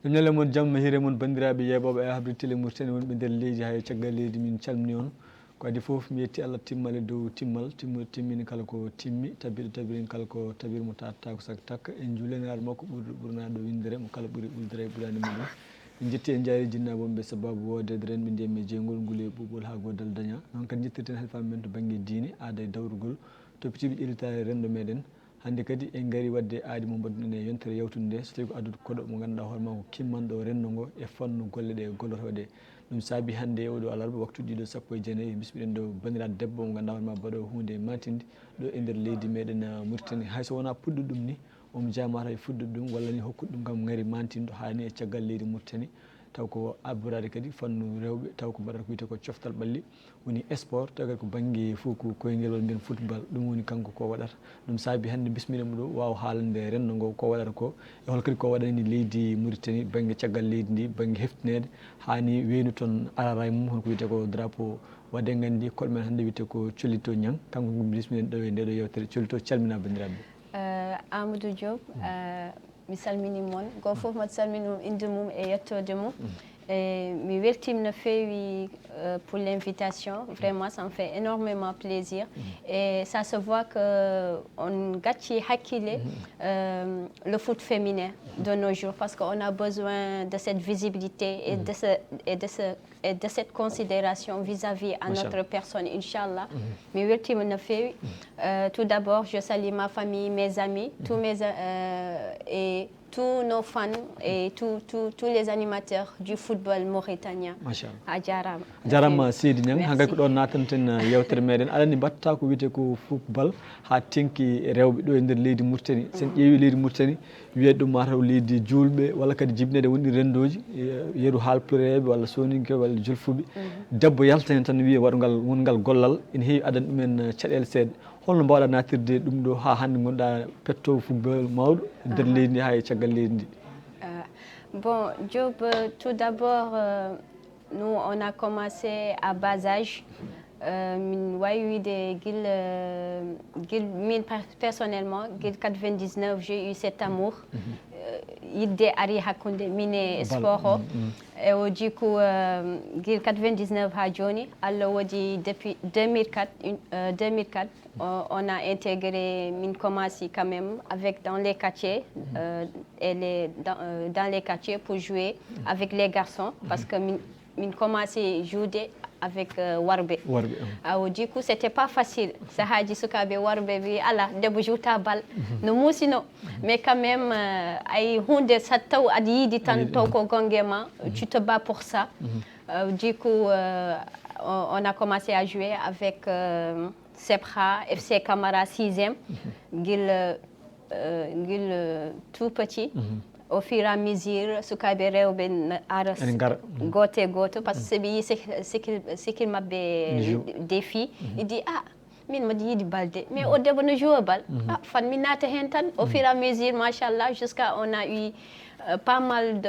ñale mon jamma hire mon bandiraɓe yeɓoɓe e habre télé Mauritanie wonɓe nder leydi hay caggal leydi min calmini on ko adi foof mi yetti Allah timmale dow timmal timmini kala ko timmi tabiɗo tabirin kala ko tabir mo tatata ko saka takka en juuleniraɗo makko ɓurnaɗo windere mo kala ɓuuri ɓuldere e ɓurani muɗum en jetti en jaari jinnaɓe wonɓe sababu wodede renɓe ndiyam e jeygol ngol e ɓuuɓol ha godal daña noon kadi jettirten halifaɓe men to banggue diine aada e dawrugol toppitiɓe ƴellitare rendo meɗen hande kadi en gari wadde aadi mo mbaɗuɗen e yontere yawtude nde so tawi ko addude koɗo mo ganduɗa hoorema ko kimmanɗo rendo ngo e fannu golle ɗe golloto ɗe ɗum saabi hande e oɗo alarba waktu ɗiɗo sappo e jeenayyi bismiɗen ɗo bandiraɗo debbo mo ganduɗa hoorema mbaɗo hunde matinde ɗo e nder leydi meɗen Mauritanie hayso wona puɗɗo ɗum ni omo jamata e fuddude ɗum walla ni hokkude ɗum kam gaari mantinɗo hani e caggal leydi Mauritanie taw ko abborade kadi fannu rewɓe taw ko mbaɗata ko wiyete ko coftal ɓalli woni sport taw kadi ko banggue fo ko koynguel walla mbiyen football ɗum woni kanko ko waɗata ɗum saabi hande bismiɗenmo ɗo wawa haalande rendo ngo ko waɗata ko e hol kadi ko waɗani leydi Mauritanie banggue caggal leydi ndi banggue heftinede hani weynu toon arara mum honko wiyete ko drapeau wadde gandi koɗo men hande wiyete ko Collito Niang kanko bismiɗen ɗo e ndeɗo yewtere Collito calmina bandiraɓe. Amadou Diop mi salmini moon goto foof mbaɗa salmini mum inde mum e yettode mum mi weltima no feewi pour l'invitation vraiment ça me fait énormément plaisir et ça se voit que on gacci hakkille le foot féminin de nos jours parce qu'on a besoin de cette visibilité et de cette considération vis-à-vis à notre personne, Inch'Allah. Mi weltima no feewi. Tout d'abord, je salue ma famille, mes amis, tous mes et tous nos fans et tous les animateurs du football mauritanien. A jarama. Jarama Seydi Niang ha gay ko ɗon natanten yewtere meɗen aɗa andi mbatta ko wiyete ko football ha tenki rewɓe ɗo e nder leydi Mauritanie sen ƴeewi leydi Mauritanie wiyede ɗum mataw leydi julɓe walla kadi jibinede wonɗi rendoji yeeru haalpureɓe walla soninkoɓe walla julfuɓe debbo yalta hen tan wiya waɗgal wongal gollal ene heewi adana ɗumen caɗele seeɗa holno mbawɗa natirde ɗum ɗo ha hande gonɗa pettowo football mawɗo nder leydi ndi ha e caggal leydi ndi. Bon, Diop, tout d'abord, nous, on a commencé à bas âge. Personnellement, 99, j'ai eu cet amour. Yidde ari hakkunde mine sport et du coup 99 ha joni Allah wadi depuis 2004 on a intégré min commencé quand même avec dans les quartiers et dans les quartiers pour jouer avec les garçons parce que min commencé jouer avec Warbe. Du coup, c'était pas facile. Ça a dit ce qu'avait Warbe vu, Allah, de jouer ta balle. Nous moussino. Mais quand même, ay hunde satau adi di tanto ko gongema, tu te bats pour ça. Du coup, on a commencé à jouer avec Sepra, FC Camara 6e, Gil tout petit. Au fur et à mesure, sukaɓe rewɓe ara goto parce que c'est ɓe yi sikil mabɓe des filles il dit min mbaɗi yiiɗi balde mais o debbo no joue bal fan mi naata hen tan au fur et à mesure machallah jusqu'à on a eu pas mal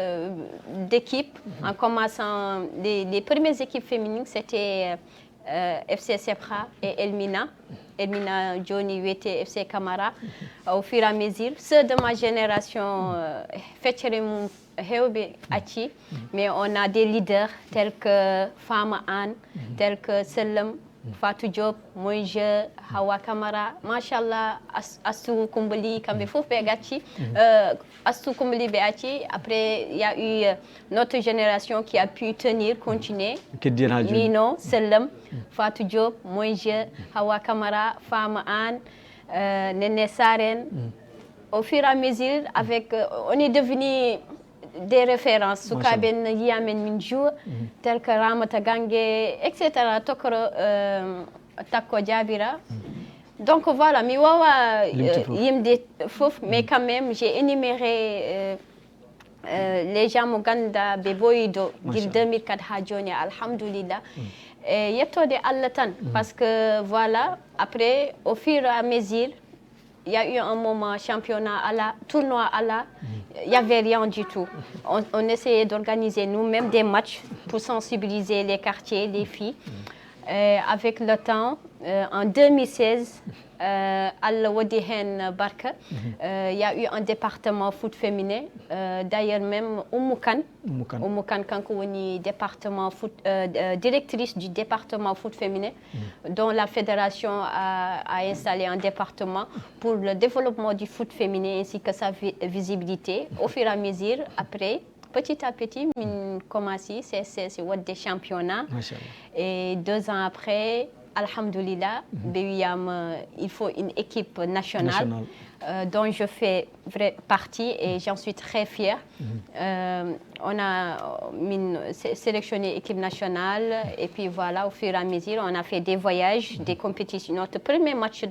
d'équipes en commençant les premières équipes féminines c'était FC Sepra et Elmina Johnny Wete FC Camara. Au fur et à mesure, ceux de ma génération mais on a des leaders tels que Fama Anne, tels que Selim, Fatou Diop, Moïse, Hawa Kamara, Machallah, Astou Koumbali, Kambe Foufé Gachi, Astou Koumbali Beachi. Après, il y a eu notre génération qui a pu tenir, continuer. Mino, Selim, Fatou Diop, Moïse, Hawa Kamara, Fama Anne, Nene Saren. Au fur et à mesure, avec, on est devenu des références sukaɓe no yiyamen min jour tel que Ramata Gangue etc tokoro takko Jabira donc voilà mi wawa yimde fof mais quand même j'ai énuméré les gens mo ganduɗa ɓe ɓoyido guil 2004 ha joni alhamdoulillah e yettode Allah tan parce que voilà après au fur et à mesure il y a eu un moment championnat à la tournoi à la il n'y avait rien du tout. On essayait d'organiser nous-mêmes des matchs pour sensibiliser les quartiers, les filles. Avec le temps, en 2016, Allah wadi hen barka, il y a eu un département foot féminin. D'ailleurs, même Oumoukan, quand on est département foot, directrice du département foot féminin, dont la fédération a installé un département pour le développement du foot féminin ainsi que sa visibilité. Au fur et à mesure, après, petit à petit, on commence, c'est des championnats. Et 2 ans après, alhamdoulilah, il faut une équipe nationale. Dont je fais partie et j'en suis très fière. On a sélectionné l'équipe nationale et puis voilà, au fur et à mesure, on a fait des voyages, des compétitions. Notre premier match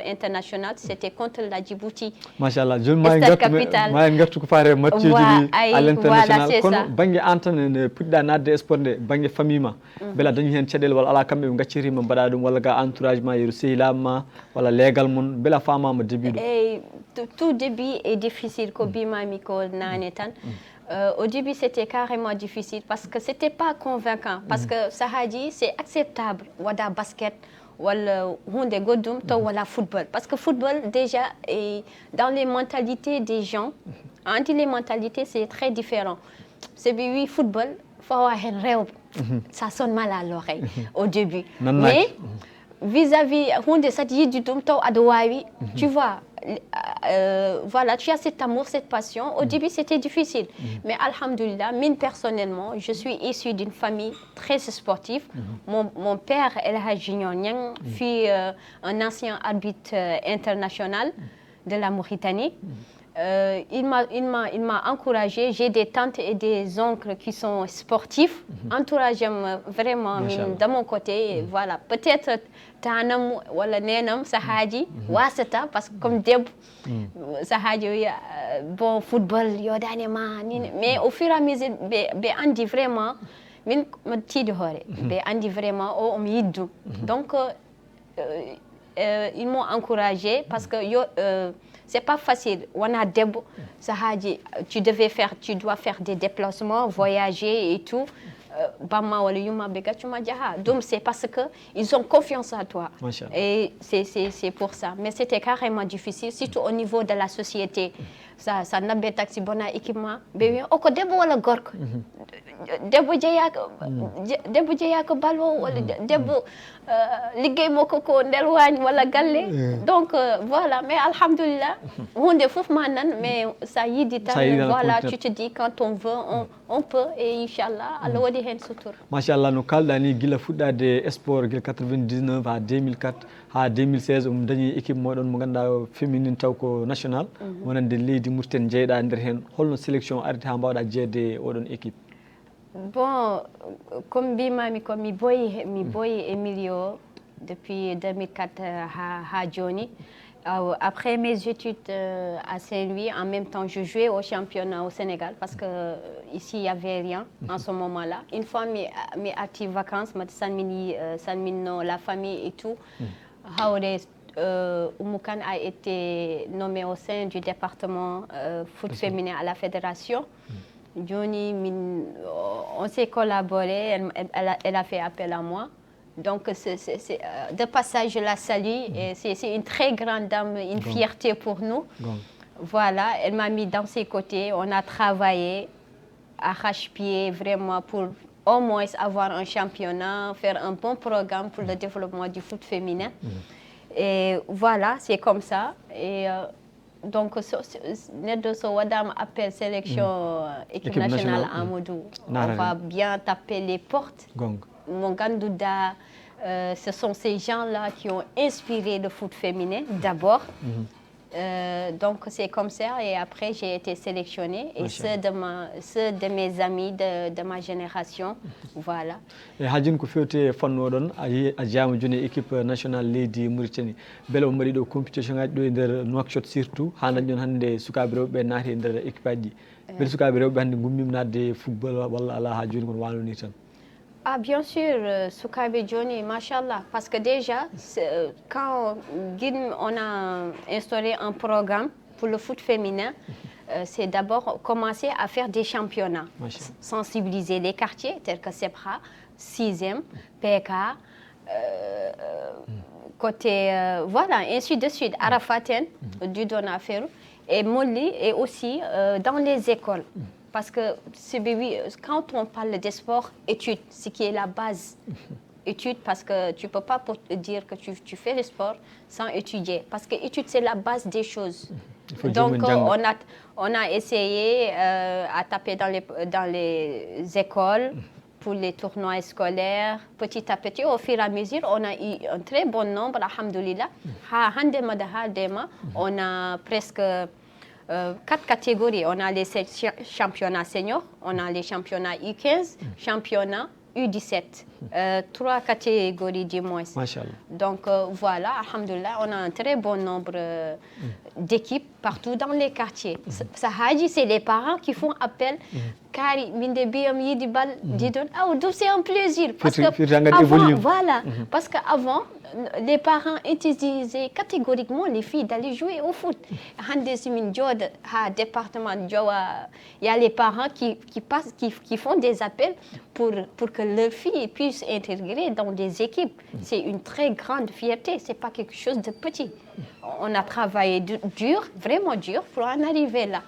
international, c'était contre la Djibouti. Machallah, je m'engage ko fare match à l'international. Kono bangi antane pudda nadde sport de bangi famille ma. Bela dañu hen cedel wala ala kambe ngaccirima bada dum wala ga entourage ma yeru seylama wala légal mon bela fama ma début. Tout début est difficile ko bimami ko nanetan. Au début, c'était carrément difficile parce que c'était pas convaincant. Parce que Sahadi, c'est acceptable. Wada basket, wala hunde godum, to wala football. Parce que football, déjà, est dans les mentalités des gens, entre les mentalités, c'est très différent. C'est oui, football, ça sonne mal à l'oreille au début. Mais vis-à-vis hunde sati yidum to adwawi, tu vois. Voilà, tu as cet amour, cette passion. Au début, c'était difficile. Mais alhamdoulilah, moi personnellement, je suis issue d'une famille très sportive. Mon père, El Hadji Niang, fut un ancien arbitre international de la Mauritanie. Il m'a encouragé. J'ai des tantes et des oncles qui sont sportifs. Entourage vraiment de mon côté. Voilà, peut-être tanam wala nenam sahaji wasata parce que comme deb sahaji bon football yodane ma mais au fur et à mesure be andi vraiment min tidi hore be andi vraiment o yiddu donc ils m'ont encouragé parce que c'est pas facile. On a des sahaji, tu dois faire des déplacements, voyager et tout. Donc c'est parce que ils ont confiance en toi. Et c'est pour ça. Mais c'était carrément difficile, surtout au niveau de la société. Ça n'a pas taxi bon équipement. Mais au côté de la gorque, debo jeyaka balwo wala debo liggéey moko ko ndel wañ wala galle. Donc voilà, mais alhamdulillah hunde fof manan mais ça yidi tan voilà, tu te dis quand on veut on peut et inchallah Allah wadi hen sutur. Machallah no kaldani gila fuddade sport gila 99 à 2004 ha 2016 dañi équipe modon mo ganda féminine taw ko national wonande leydi Mauritanie jeyda der hen holno sélection arti ha bawda jeede odon équipe. Bon, comme mi boy Emilio depuis 2004 à Johnny. Après mes études à Saint-Louis, en même temps, je jouais au championnat au Sénégal parce que ici il y avait rien en ce moment-là. Une fois mes actives vacances, la famille et tout, Oumoukan a été nommé au sein du département foot féminin à la fédération. Johnny, on s'est collaboré, elle a fait appel à moi. Donc, de passage, je la salue. Et c'est une très grande dame, une fierté pour nous. Voilà, elle m'a mis dans ses côtés. On a travaillé arrache-pied vraiment pour au moins avoir un championnat, faire un bon programme pour le développement du foot féminin. Et voilà, c'est comme ça. Et donc, Wadam appelle sélection équipe nationale à Modou. On va bien taper les portes. Mon Gandouda, ce sont ces gens-là qui ont inspiré le foot féminin d'abord. Donc c'est comme ça et après j'ai été sélectionnée et ceux de mes amis de ma génération, voilà. Et hajin ko fewte fanno don a jaamu joni équipe nationale leydi Mauritanie belo mari do compétition ngaji do der Nouakchott surtout ha dañon hande sukabe rewbe naati der équipe aji bel sukabe rewbe hande gummim nadde football walla ala ha joni kon waloni tan. Ah bien sûr, Soukabe Johnny, machallah, parce que déjà, quand on a instauré un programme pour le foot féminin, c'est d'abord commencer à faire des championnats, sensibiliser les quartiers tels que Sepra, 6e, PK, côté, voilà, ainsi de suite, Arafaten, du Donafero, et Molly, et aussi dans les écoles. Parce que quand on parle de sport, études, ce qui est la base. Études, parce que tu ne peux pas dire que tu fais le sport sans étudier. Parce que études, c'est la base des choses. Donc, on a essayé à taper dans les écoles pour les tournois scolaires. Petit à petit, au fur et à mesure, on a eu un très bon nombre, alhamdoulilah. On a presque 4 catégories. On a les championnats seniors, on a les championnats U15, championnats U17. 3 catégories du moins. Donc voilà, alhamdoulilah, on a un très bon nombre d'équipes partout dans les quartiers. C'est les parents qui font appel. Car c'est un plaisir. Parce qu'avant, voilà, parce qu'avant, les parents interdisent catégoriquement les filles d'aller jouer au foot. Département, il y a les parents qui font des appels pour que leurs filles puissent intégrer dans des équipes. C'est une très grande fierté, ce n'est pas quelque chose de petit. On a travaillé dur, vraiment dur, pour en arriver là.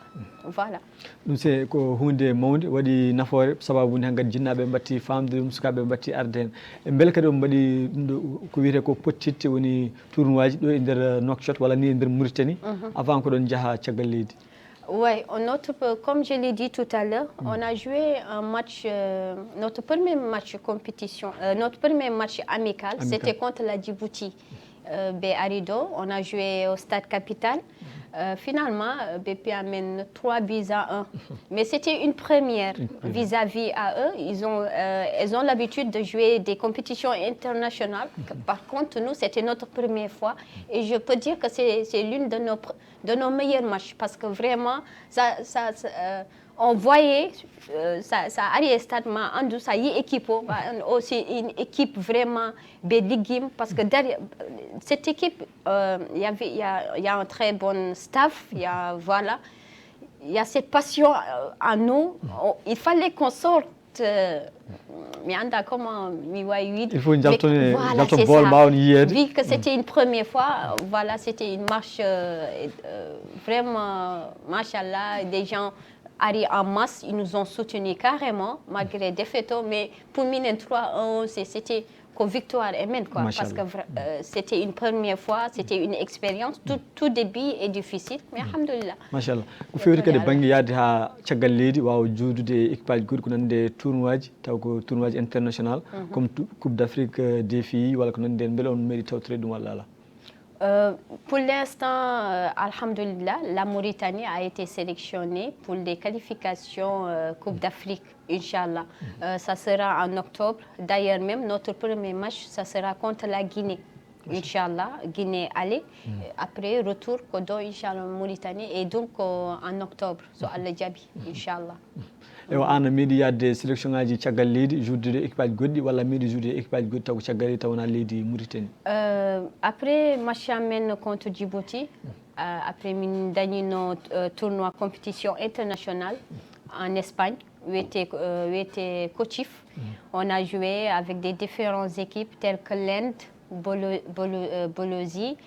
Voilà. Ɗum c'est ko hunde mawde waɗi nafoore sababude han kadi jinnaɓe batti famde ɗum sukaɓe batti arde hen e beele kadi on mbaɗi ɗum ɗo ko wiyete ko pottitte woni tournoi ji ɗo e nder Nouakchott walla ni e nder Mauritanie avant ko ɗon jaaha caggal leydi. Oui, comme je l'ai dit tout à l'heure, on a joué un match, notre premier match compétition, notre premier match amical. C'était contre la Djibouti, Arido. On a joué au stade capitale. Finalement, BP amène 3 buts à 1. Mais c'était une première vis-à-vis à eux. Ils ont l'habitude de jouer des compétitions internationales. Par contre, nous, c'était notre première fois. Et je peux dire que c'est l'une de nos meilleurs matchs. Parce que vraiment, on voyait, ça arrive stade en ça y est équipe, aussi une équipe vraiment béligime parce que derrière cette équipe, il y a un très bon staff, il y a cette passion en nous. Il fallait qu'on sorte. Mais comment il faut une vu que c'était une première fois, voilà, c'était une marche vraiment, machallah, des gens arrivent en masse, ils nous ont soutenus carrément, malgré les défaites, mais pour nous, 3-1, c'était une victoire humaine, quoi, parce que c'était une première fois, c'était une expérience, tout début est difficile, mais alhamdoulilah. Machallah. Ko fewti kadi bangi yaade ha caggal leydi wawa joodude équipage goɗɗi ko nande tournoi taw ko tournoi international comme Coupe d'Afrique des filles wala ko nande en beele on meeɗi tawtore ɗum walla ala. Pour l'instant, alhamdoulilah, la Mauritanie a été sélectionnée pour les qualifications Coupe d'Afrique, Inch'Allah. Ça sera en octobre. D'ailleurs, même notre premier match, ça sera contre la Guinée. Inch'Allah, Guinée aller. Après, retour Kodo, Inch'Allah, Mauritanie. Et donc, en octobre, so Al-Djabi, Inch'Allah. Et on a mis des sélections à caggal leydi jouer équipage goɗɗi walla miɗo jouer équipage goɗɗi taw ko caggal leydi tawna leydi Mauritanie. Après match amen contre Djibouti, après min dañi no tournoi compétition internationale en Espagne où était coachif. On a joué avec des différentes équipes telles que l'Inde, Bolivie,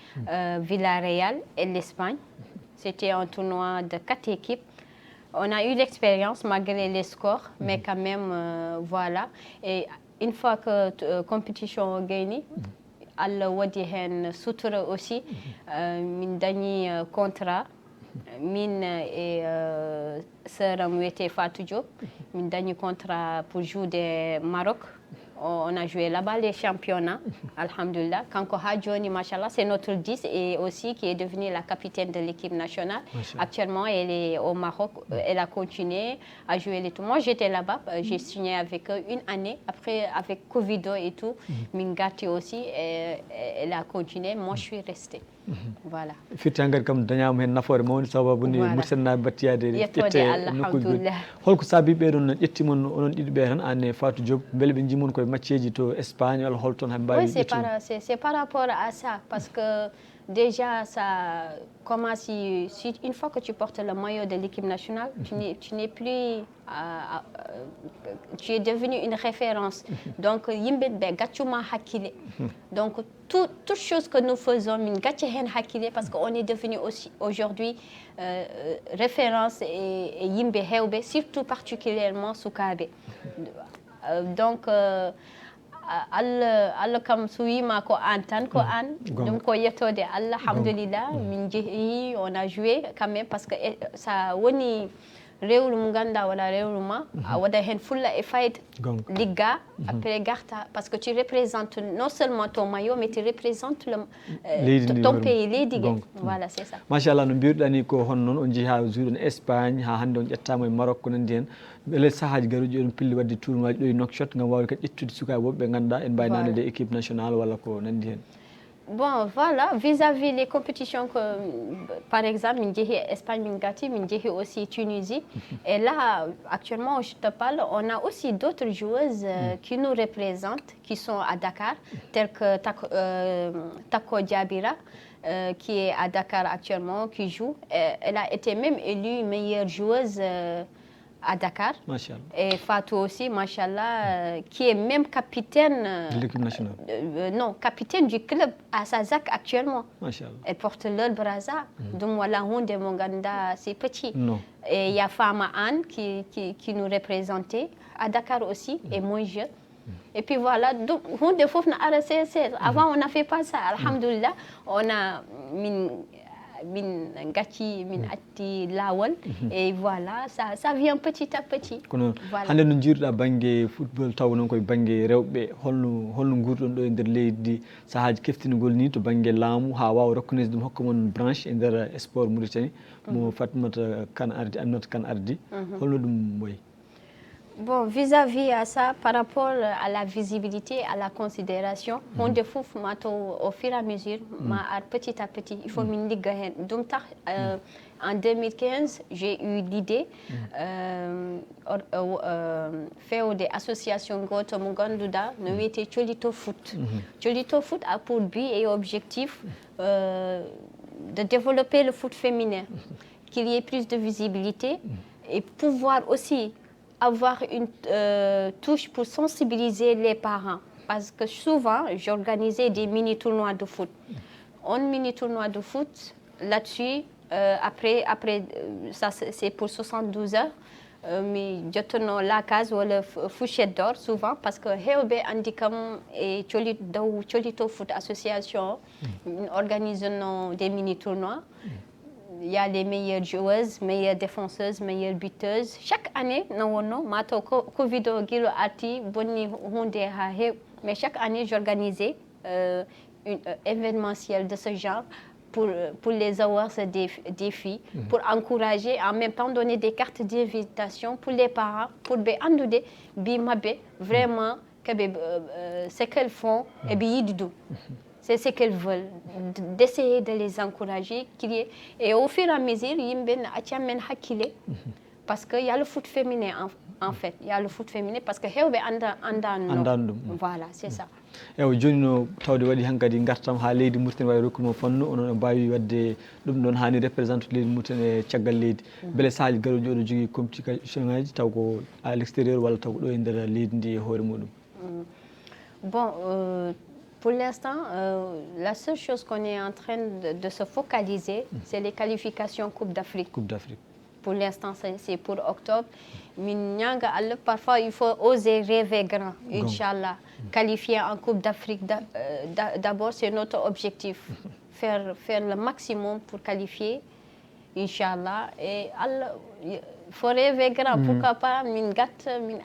Villarreal et l'Espagne. C'était un tournoi de 4 équipes. On a eu l'expérience malgré les scores, mais quand même, voilà. Et une fois que la compétition est gagnée, Allah wadi hen sutura aussi, min dañi contrat, min et sœuram était Fatou Diop, min dañi contrat pour jouer au Maroc. On a joué là-bas les championnats, alhamdulillah. Kanko Hadjoni, machallah, c'est notre 10 et aussi qui est devenue la capitaine de l'équipe nationale. Actuellement, elle est au Maroc. Elle a continué à jouer les tournois. Moi, j'étais là-bas. J'ai signé avec eux une année. Après, avec Covid et tout, Mingati aussi, elle a continué. Moi, je suis restée. Voilà. Fitangal kam dañama hen nafoore mawde sababu ni mursannaɓe battiyade yettode Allah alhamdulillah holko saabi ɓeɗon ƴettimon onon ɗiɗi ɓe tan an e Fatou Diop beele ɓe jimon koye matcheji to Espagne walla holton ha mbawi Oui, c'est par rapport à ça, parce que déjà, ça commence, une fois que tu portes le maillot de l'équipe nationale, tu n'es plus, tu es devenu une référence. Donc, donc toute chose que nous faisons, parce qu'on est devenu aussi aujourd'hui référence et yimbe hewbe, surtout particulièrement Soukabe. Donc, Allah kam so wima ko an tan ko an dum ko yettode Allah alhamdulillah min jeehi on a joué quand même parce que ça woni rewru mo ganda wala rewru ma a wada hen fulla e fayda ligga après garta parce que tu représentes non seulement ton maillot mais tu représentes ton pays leydi voilà c'est ça machallah no biruɗani ko hon noon on jeehi ha jouɗon Espagne ha hande on ƴettama e Maroc ko nandi hen beele sahaji garuji on pilli wadde tournois ɗo e Nouakchott ngam wawde kadi ƴettude sukaɓe woɓɓe ɓe ganduɗa en mbawi nannude équipe nationale walla ko nandi hen. Bon, voilà, vis-à-vis les compétitions que, par exemple, Espagne, Mingati, aussi Tunisie. Et là, actuellement, je te parle, on a aussi d'autres joueuses qui nous représentent, qui sont à Dakar, telles que Tako Diabira, qui est à Dakar actuellement, qui joue. Elle a été même élue meilleure joueuse à Dakar. Machallah. Et Fatou aussi, machallah, qui est même capitaine de l'équipe nationale. Non, capitaine du club à Sazak actuellement. Machallah. Elle porte le brassard. Donc voilà, Honde Monganda, c'est petit. Non. Et il y a Fama Anne qui nous représentait à Dakar aussi, et moi je. Et puis voilà, donc Honde Fofna RCC. Avant, on n'a fait pas ça. Alhamdulillah, on a min gacci min atti lawol et voilà ça vient petit à petit. Kono hande no jiiruɗa banggue football taw noon koye banggue rewɓe holno gurɗon ɗo e nder leydi sahaji keftinugol ni to banggue laamu ha wawa reconnaisse ɗum hokka mon branche e nder sport Mauritanie mo Fatmata Kane ardi Aminata Kane ardi holno ɗum wayi? Bon, vis-à-vis à ça, par rapport à la visibilité, à la considération, on défouf au fur et à mesure, petit à petit, il faut m'y ligue. Donc, en 2015, j'ai eu l'idée faire des associations Goto Muganduda, nous étions Cholito Foot. Cholito Foot a pour but et objectif de développer le foot féminin, qu'il y ait plus de visibilité et pouvoir aussi avoir une touche pour sensibiliser les parents. Parce que souvent, j'organisais des mini-tournois de foot. Un mini-tournoi de foot, là-dessus, après ça c'est pour 72 heures, mais je tenais la case ou le fouchette d'or souvent, parce que Heobe Handicam et Cholito Foot Association organisent des mini-tournois. Il y a les meilleures joueuses, meilleures défenseuses, meilleures buteuses. Chaque année, mais chaque année, j'organisais un événementiel de ce genre pour les awards des filles, pour encourager, en même temps donner des cartes d'invitation pour les parents, pour vraiment ce qu'elles font et c'est ce qu'elles veulent, d'essayer de les encourager. Et au fur et à mesure, parce qu'il y a le foot féminin en fait. Il y a le foot féminin parce que voilà, c'est ça. ewo joni no tawde waɗi hankadi gartam ha leydi Mauritanie wawi rokkude mo fannu onon mbawi wadde ɗum ɗon hani représente leydi Mauritanie e caggal leydi beele sahaji garoji oɗo jogui compétition ngaji taw ko à l'extérieur walla taw ko ɗo e nder leydi ndi e hoore muɗum? Bon, pour l'instant, la seule chose qu'on est en train de se focaliser, c'est les qualifications Coupe d'Afrique. Coupe d'Afrique. Pour l'instant, c'est pour octobre. Parfois, il faut oser rêver grand, Inch'Allah. Qualifier en Coupe d'Afrique, d'abord, c'est notre objectif. Faire le maximum pour qualifier, Inch'Allah. Et il faut rêver grand. Pourquoi pas, min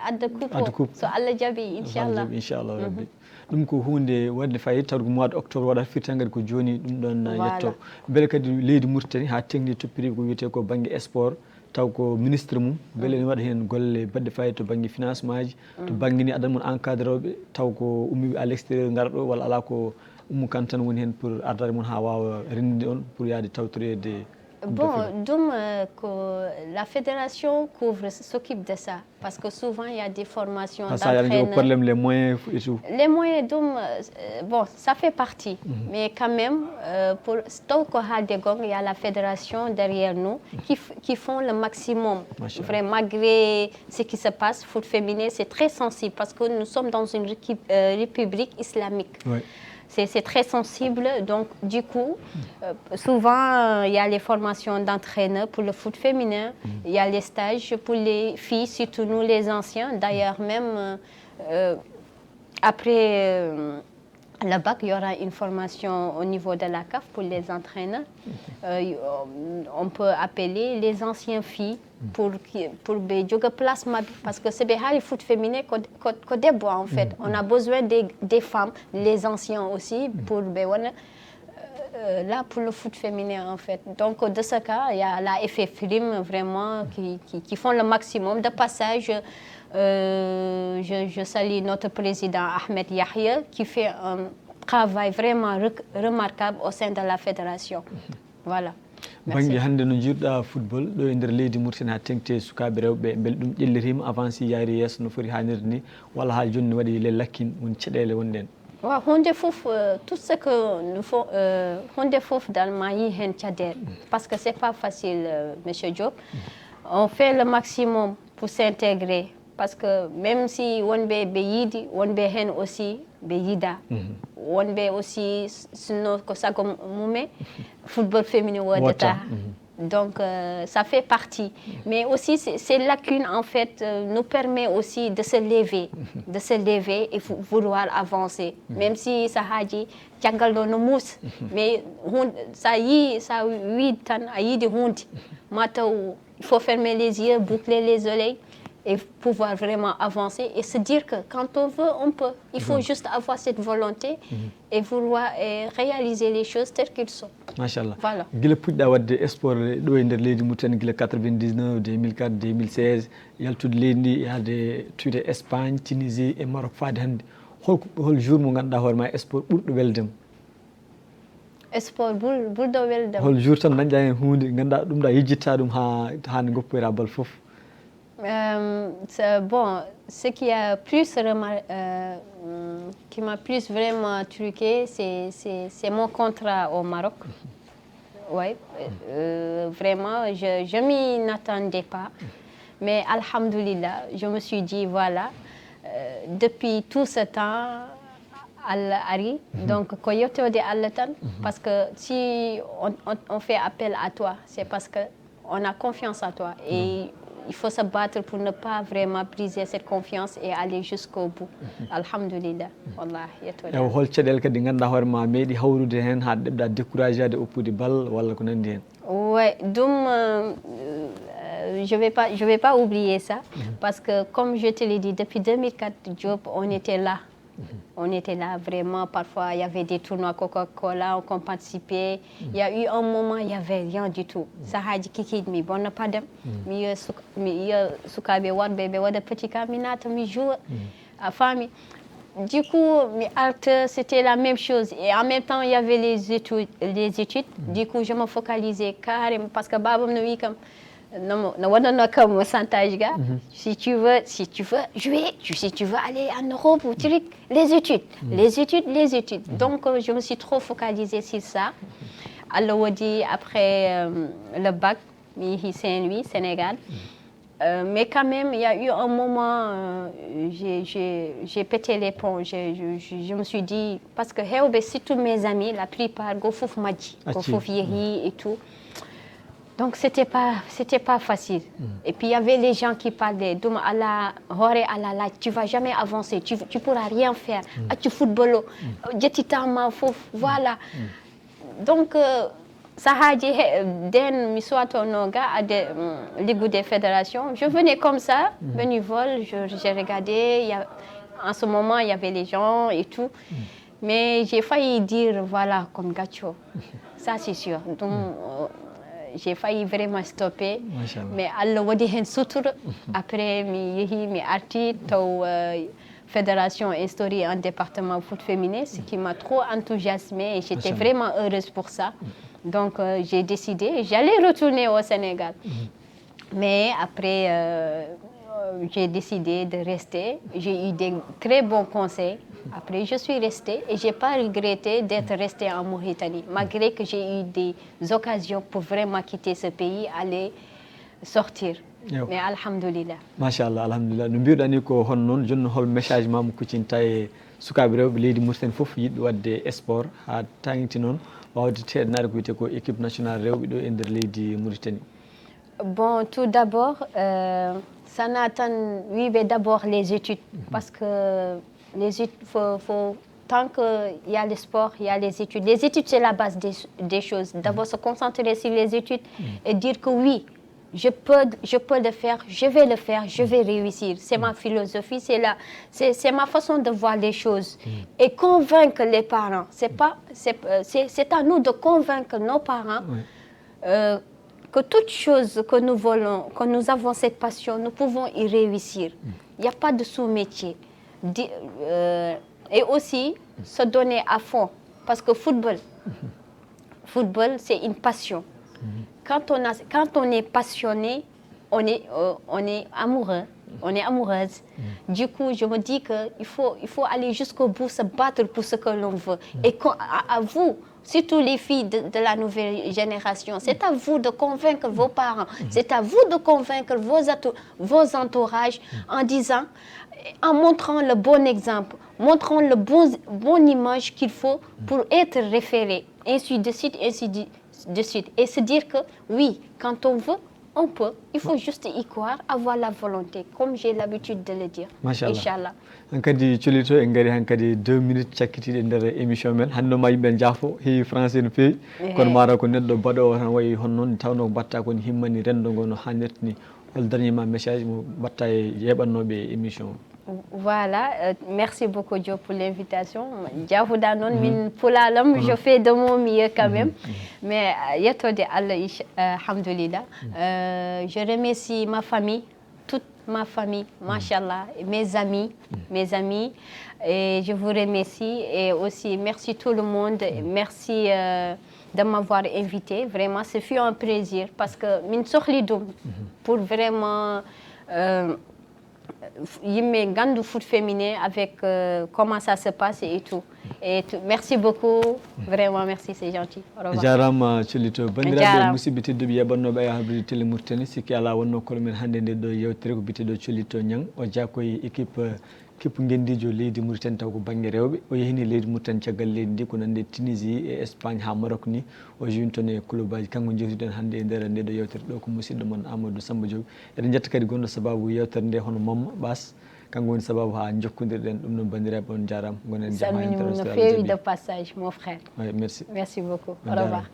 adde coupe. So Allah jabi, Inch'Allah. Inch'Allah, Rabbi. ɗum ko hunde wadde fayida tawde ko mois de octobre waɗata firtangadi ko joni ɗum ɗon yetto beele kadi leydi Mauritanie ha tengti toppiri ko wiyete ko banggue sport taw ko ministre mum beele ne waɗa hen golle badde fayida to banggue financement ji to banggue ni adan mon encadre rewɓe taw ko ummiɓe à l'extérieur gara ɗo walla ala ko Oumou Kane tan woni hen pour ardade mon ha wawa rendinde on pour yaade tawtorede Bon, donc la fédération s'occupe de ça parce que souvent il y a des formations d'entraîneurs. Problème les moyens et tout. Les moyens, donc, bon, ça fait partie. Mais quand même, pour il y a la fédération derrière nous qui font le maximum. Vraiment, malgré ce qui se passe, foot féminin, c'est très sensible parce que nous sommes dans une république islamique. Oui. C'est très sensible, donc du coup, souvent, il y a les formations d'entraîneurs pour le foot féminin, il y a les stages pour les filles, surtout nous les anciens. D'ailleurs, même après le bac, il y aura une formation au niveau de la CAF pour les entraîneurs. On peut appeler les anciennes filles pour jouer place parce que c'est le foot féminin qu'on déboit en fait. On a besoin des femmes, les anciens aussi pour là pour le foot féminin en fait. Donc de ce cas, il y a la FFRIM vraiment qui font le maximum. De passage, je salue notre président Ahmed Yahya qui fait un travail vraiment remarquable au sein de la fédération. Voilà. Bangi hande no jirda football do e nder leydi Mauritanie ha tengte sukabe rewbe beldum jellirima avanci yaari yeso no fori hanirde ni wala ha jonni wadi le lakkin won cedele wonden. Wa honde fof tout ce que nous faut honde fof dal mayi hen tiader parce que c'est pas facile monsieur Diop. On fait le maximum pour s'intégrer parce que même si wonbe be yidi wonbe hen aussi be yida wonbe aussi sino ko sago mumé football féminin wodata. Donc ça fait partie. Mais aussi ces lacunes en fait nous permet aussi de se lever et vouloir avancer. Même si ça a dit tiangal no mousse mais ça oui tan ayi de honte. Mataw il faut fermer les yeux, boucler les oreilles et pouvoir vraiment avancer et se dire que quand on veut, on peut. Il faut juste avoir cette volonté et vouloir réaliser les choses telles qu'elles sont. Machallah. Voilà. Gila puɗɗa wadde sport ɗo e nder leydi Mauritanie gila 99, 2004, 2016 yaltude leydi ndi yahde tuude Espagne, Tunisie et Maroc faade hannde. Hol jour mo ganduɗa hoore ma sport ɓurɗo weldema? Sport ɓurɗo weldema. Hol jour tan dañƴa hen hunde ganduɗa ɗum ɗa yejjitta ɗum ha nde goppoyra bal fof? Bon, ce qui m'a plus vraiment truqué, c'est mon contrat au Maroc. Oui, vraiment, je m'y attendais pas. Mais alhamdoulilah, je me suis dit, voilà, depuis tout ce temps, Allah Ari, donc Koyoto de Allatan, parce que si on fait appel à toi, c'est parce qu'on a confiance en toi. Et il faut se battre pour ne pas vraiment briser cette confiance et aller jusqu'au bout. Alhamdulillah. Wallahi. Hol caɗele kadi ganduɗa hoore ma meeɗi hawrude hen ha ɗeɓɗa découragé de oppude bal walla ko nandi hen? Ouais, donc je vais pas oublier ça parce que comme je te l'ai dit depuis 2004 Diop, on était là. On était là vraiment, parfois il y avait des tournois Coca-Cola, on participait. Il y a eu un moment, il n'y avait rien du tout. Ça a dit kiki mi bon pas de mi sukabe war bébé wa de petit caminata mi joue à famille. Du coup, mes art c'était la même chose et en même temps il y avait les études. Du coup, je me focalisais carrément parce que babam no wi kam non, comme pourcentage, gars. Si tu veux jouer, si tu veux aller en Europe ou les études. Donc, je me suis trop focalisée sur ça. Alors, après le bac, Saint-Louis, Sénégal. Mais quand même, il y a eu un moment, j'ai pété les ponts. Je me suis dit, parce que si tous mes amis, la plupart, Gofouf Madji, Gofouf Yeri et tout. Donc c'était pas facile. Et puis il y avait les gens qui parlaient tu vas jamais avancer, tu pourras rien faire. Tu football, voilà. Donc ça a dit den mi soit noga à ligue des fédérations. Je venais comme ça, bénévole, j'ai regardé, en ce moment il y avait les gens et tout. Mais j'ai failli dire voilà comme Gacho. Ça c'est sûr. Donc j'ai failli vraiment stopper. Mais Allah wadi hen sutur. Après mi arti to fédération instaurée un département foot féminin, ce qui m'a trop enthousiasmée et j'étais vraiment heureuse pour ça. Donc j'ai décidé, j'allais retourner au Sénégal. Mais après, j'ai décidé de rester. J'ai eu des très bons conseils. Après, je suis restée et je n'ai pas regretté d'être restée en Mauritanie, malgré que j'ai eu des occasions pour vraiment quitter ce pays, aller sortir. Mais alhamdulillah. Machallah, alhamdulillah. No mbiruɗani ko hon noon joni hol message ma mo kuccinta e sukaɓe rewɓe leydi Mauritanie fof yiɗɓe wadde sport ha tangti noon wawde teɗanade ko wiyete ko équipe nationale rewɓe ɗo e nder leydi Mauritanie. Bon, tout d'abord, ça n'attend, oui, mais d'abord les études, parce que les études, tant qu'il y a le sport, il y a les études. Les études, c'est la base des choses. D'abord, se concentrer sur les études et dire que oui, je peux le faire, je vais le faire, je vais réussir. C'est ma philosophie, c'est ma façon de voir les choses. Et convaincre les parents. C'est à nous de convaincre nos parents que toute chose que nous voulons, que nous avons cette passion, nous pouvons y réussir. Il n'y a pas de sous-métier. Et aussi, se donner à fond. Parce que football, c'est une passion. Quand on est passionné, on est amoureux, on est amoureuse. Du coup, je me dis qu'il faut aller jusqu'au bout, se battre pour ce que l'on veut. Et à vous, surtout les filles de la nouvelle génération, c'est à vous de convaincre vos parents, c'est à vous de convaincre vos entourages en montrant le bon exemple, montrant le bon image qu'il faut pour être référé, ainsi de suite, ainsi de suite. Et se dire que oui, quand on veut, on peut. Il faut juste y croire, avoir la volonté, comme j'ai l'habitude de le dire. Inch'Allah. Hankadi colito en gari hankadi 2 minutes cakkitiɗe nder émission men hande ma yimɓe jaafo heewi français no feewi kono mara ko neɗɗo baɗowo tan wayi hon noon tawno batta kon himmani rendo ngo no hannirta ni hol dernier ma message mo batta e yeɓannoɓe émission. Voilà, merci beaucoup Diop pour l'invitation. Je fais de mon mieux quand même. Mais alhamdulillah. Je remercie ma famille, toute ma famille, machallah, mes amis. Et je vous remercie. Et aussi, merci tout le monde. Merci de m'avoir invité. Vraiment, ce fut un plaisir parce que pour vraiment... Gandou foot féminin avec comment ça se passe et tout. Merci beaucoup, vraiment merci, c'est gentil. Au revoir. Jarama Thiolito bandiraɓe musidɓe tedduɓe yeɓannoɓe e habride télé Mauritanie sikki ala wonno kono men hannde nde ɗo yewtere ko biteɗo Thiolito Niang o jakoye équipe gendijo leydi Mauritanie taw ko banggue rewɓe o yehini leydi Mauritanie caggal leydi ndi ko nande Tunisie e Espagne ha Maroc ni o joni toon e club aji kanko jewtiden hannde e nder nde ɗo yewtere ɗo ko musidɗo moon Amadou Samba Diop eɗen jetta kadi gonɗo sababu yewtere nde hono Mamma Bass kanko woni sababu ha jokkodirɗen ɗum noon bandiraɓe on jarama gonen jaam ha de passage mon frère. Oui, merci Beaucoup. Au revoir.